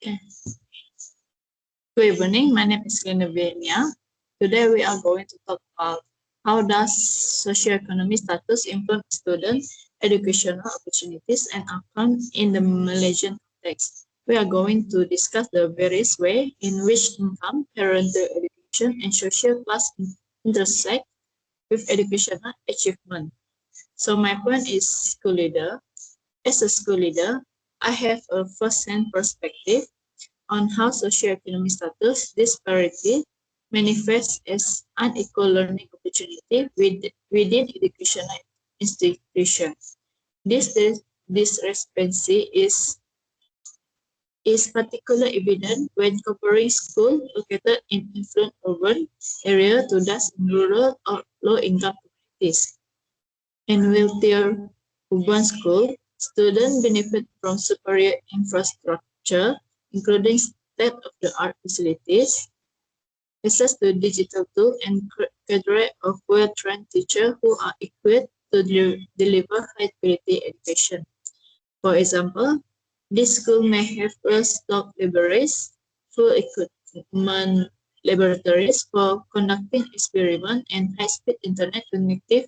Okay. Good evening. My name is Glenavenia. Today we are going to talk about how does socioeconomic status influence student educational opportunities and outcomes in the Malaysian context. We are going to discuss the various ways in which income, parental education, and social class intersect with educational achievement. So my point is school leader. As a school leader, I have a first-hand perspective on how socioeconomic status disparity manifests as unequal learning opportunity within educational institutions. This discrepancy is particularly evident when comparing schools located in affluent urban areas to those in rural or low-income communities. In wealthier urban schools, students benefit from superior infrastructure, including state-of-the-art facilities, access to digital tools, and cadre of well-trained teachers who are equipped to deliver high-quality education. For example, this school may have well-stocked libraries, full equipment laboratories for conducting experiments, and high-speed internet connectivity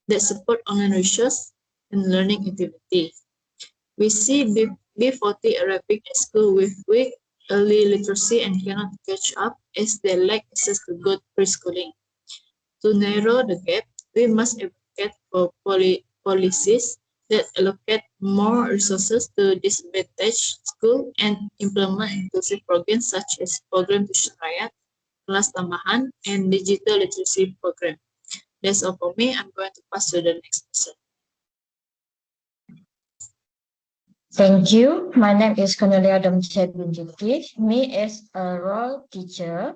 that support online research and learning activities. We see B40 arriving at school with weak early literacy and cannot catch up as they lack access to good preschooling. To narrow the gap, we must advocate for policies that allocate more resources to disadvantaged schools and implement inclusive programs such as program tuition rakyat, kelas tambahan, and digital literacy program. That's all for me. I'm going to pass to the next person. Thank you. My name is Cornelia Domchet Binjiti. Me as a role teacher,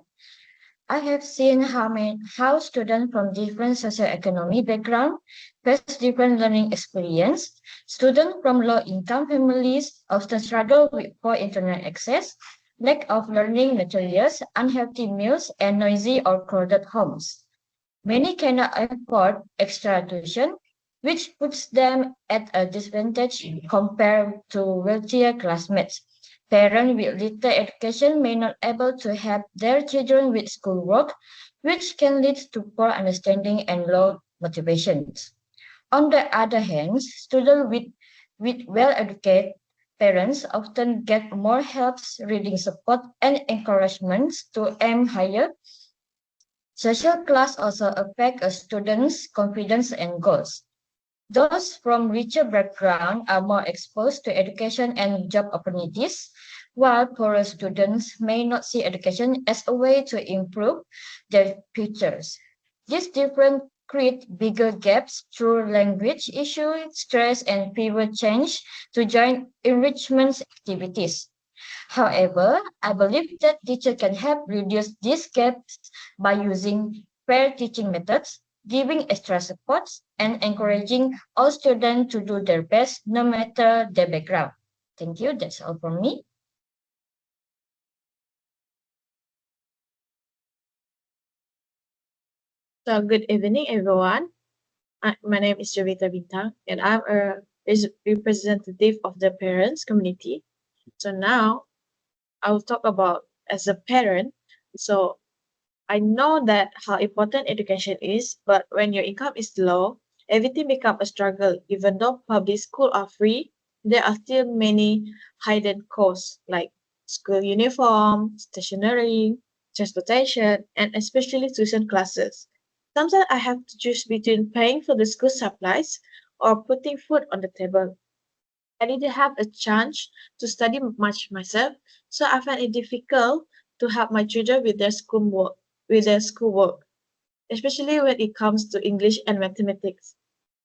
I have seen how students from different socioeconomic background face different learning experience. Students from low-income families often struggle with poor internet access, lack of learning materials, unhealthy meals, and noisy or crowded homes. Many cannot afford extra tuition, which puts them at a disadvantage compared to wealthier classmates. Parents with little education may not able to help their children with schoolwork, which can lead to poor understanding and low motivations. On the other hand, students with well-educated parents often get more helps, reading support, and encouragements to aim higher. Social class also affect a student's confidence and goals. Those from richer background are more exposed to education and job opportunities, while poorer students may not see education as a way to improve their futures. This difference create bigger gaps through language issues, stress, and fewer change to join enrichment activities. However, I believe that teachers can help reduce these gaps by using fair teaching methods, giving extra supports, and encouraging all students to do their best no matter their background. Thank you. That's all from me. So good evening, everyone. My name is Jovita Bintang, and I'm a representative of the parents community. So now I will talk about as a parent. So I know that how important education is, but when your income is low, everything becomes a struggle. Even though public schools are free, there are still many hidden costs like school uniform, stationery, transportation, and especially tuition classes. Sometimes I have to choose between paying for the school supplies or putting food on the table. I didn't have a chance to study much myself, so I find it difficult to help my children with their schoolwork, especially when it comes to English and mathematics.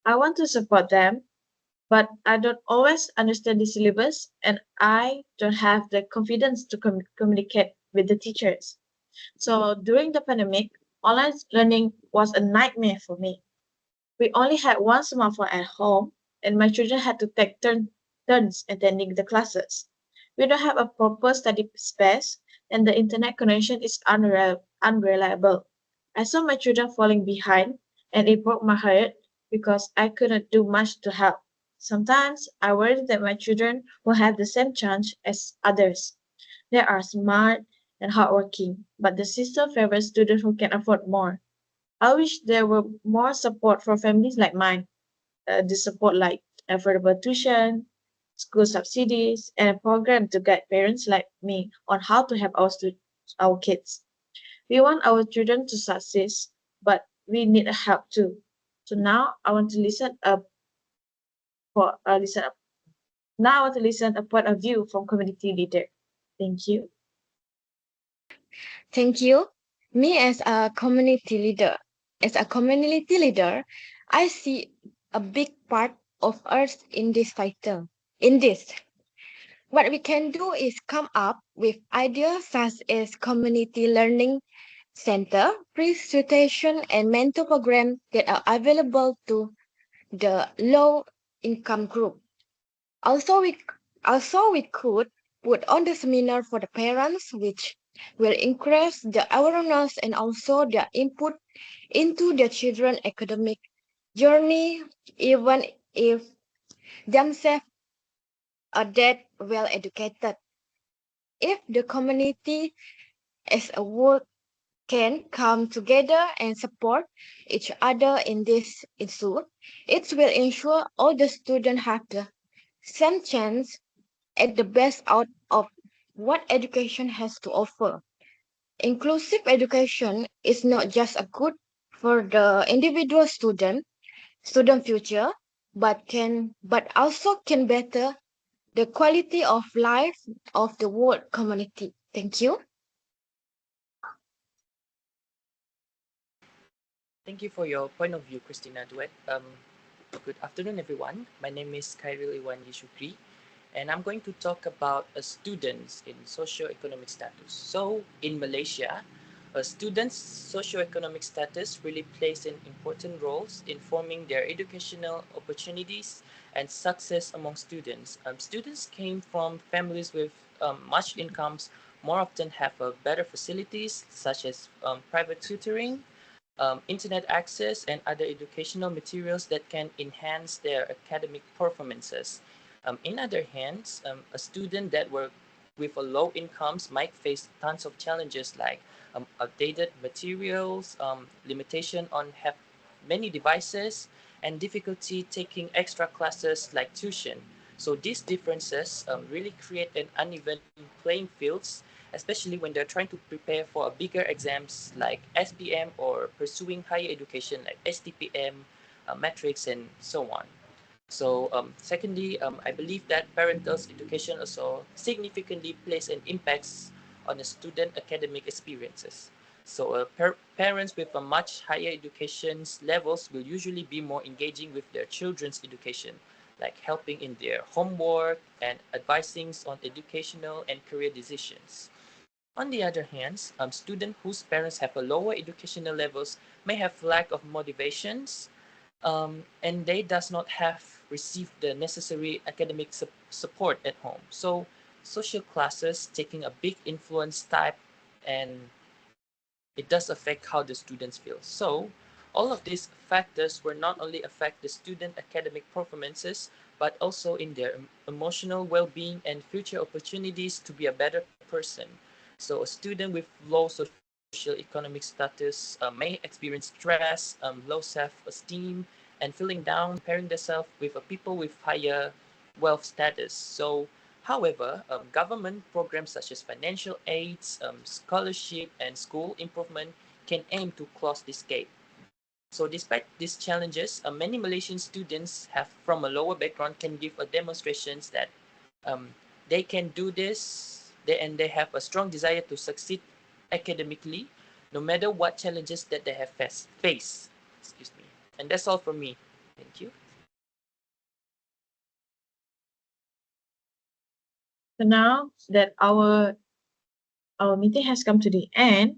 I want to support them, but I don't always understand the syllabus and I don't have the confidence to communicate with the teachers. So during the pandemic, online learning was a nightmare for me. We only had one smartphone at home, and my children had to take turns attending the classes. We don't have a proper study space, and the internet connection is unreliable. I saw my children falling behind, and it broke my heart because I couldn't do much to help. Sometimes I worry that my children will have the same chance as others. They are smart and hardworking, but the system favors students who can afford more. I wish there were more support for families like mine. The support like affordable tuition, school subsidies, and a program to guide parents like me on how to help our kids. We want our children to succeed, but we need help too. So now I want to listen up. Now I want to listen a point of view from community leader. Thank you. Thank you. Me as a community leader, I see a big part of us in this title. In this, what we can do is come up with ideas such as community learning center, pre-situation and mentor program that are available to the low income group. Also, we could put on the seminar for the parents, which will increase the awareness and also their input into their children's academic journey, even if themselves are that well educated. If the community as a whole can come together and support each other in this issue, it will ensure all the students have the same chance at the best out of what education has to offer. Inclusive education is not just a good for the individual student future, but also can better the quality of life of the whole community. Thank you. Thank you for your point of view, Christina Duet. Good afternoon, everyone. My name is Khairil Iwan Yishukri, and I'm going to talk about students in socio-economic status. So, in Malaysia, a student's socio-economic status really plays an important role in forming their educational opportunities and success among students. Students came from families with much incomes more often have better facilities such as private tutoring, internet access, and other educational materials that can enhance their academic performances. In other hands, a student that were with a low incomes might face tons of challenges like outdated materials, limitation on have many devices, and difficulty taking extra classes like tuition. So these differences really create an uneven playing fields, especially when they're trying to prepare for a bigger exams like SPM or pursuing higher education like STPM, metrics, and so on. So, secondly, I believe that parental education also significantly plays an impacts on the student academic experiences. So, parents with a much higher education levels will usually be more engaging with their children's education, like helping in their homework and advising on educational and career decisions. On the other hand, students whose parents have a lower educational levels may have lack of motivations, and they does not have received the necessary academic support at home. So social classes taking a big influence type, and it does affect how the students feel. So all of these factors will not only affect the student academic performances, but also in their emotional well-being and future opportunities to be a better person. So a student with low socio-economic status may experience stress, low self-esteem, and feeling down comparing themselves with people with higher wealth status. So however, government programs such as financial aids, scholarship, and school improvement can aim to close this gap. So despite these challenges, many Malaysian students have from a lower background can give a demonstrations that um, they can do this and they have a strong desire to succeed academically no matter what challenges that they have faced. Excuse me. And that's all from me. Thank you. So now that our meeting has come to the end,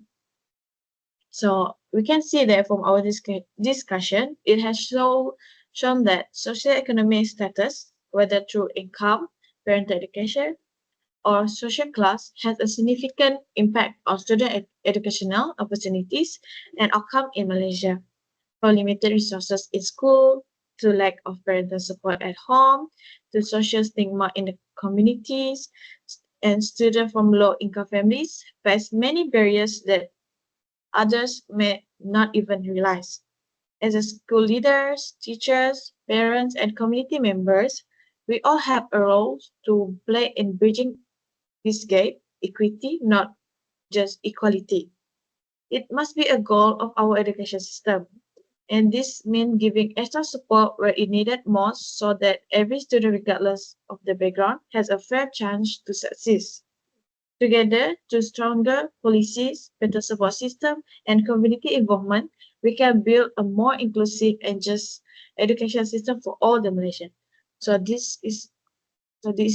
so we can see that from our discussion, it has shown that socioeconomic status, whether through income, parental education, or social class, has a significant impact on student educational opportunities and outcome in Malaysia. From limited resources in school, to lack of parental support at home, to social stigma in the communities, and students from low-income families face many barriers that others may not even realize. As a school leaders, teachers, parents, and community members, we all have a role to play in bridging this gap, equity, not just equality. It must be a goal of our education system. And this means giving extra support where it needed most so that every student, regardless of the background, has a fair chance to succeed. Together, through stronger policies, better support system, and community involvement, we can build a more inclusive and just education system for all the Malaysians. So this is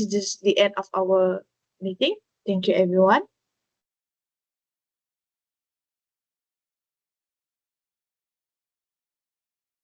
just the end of our meeting. Thank you, everyone.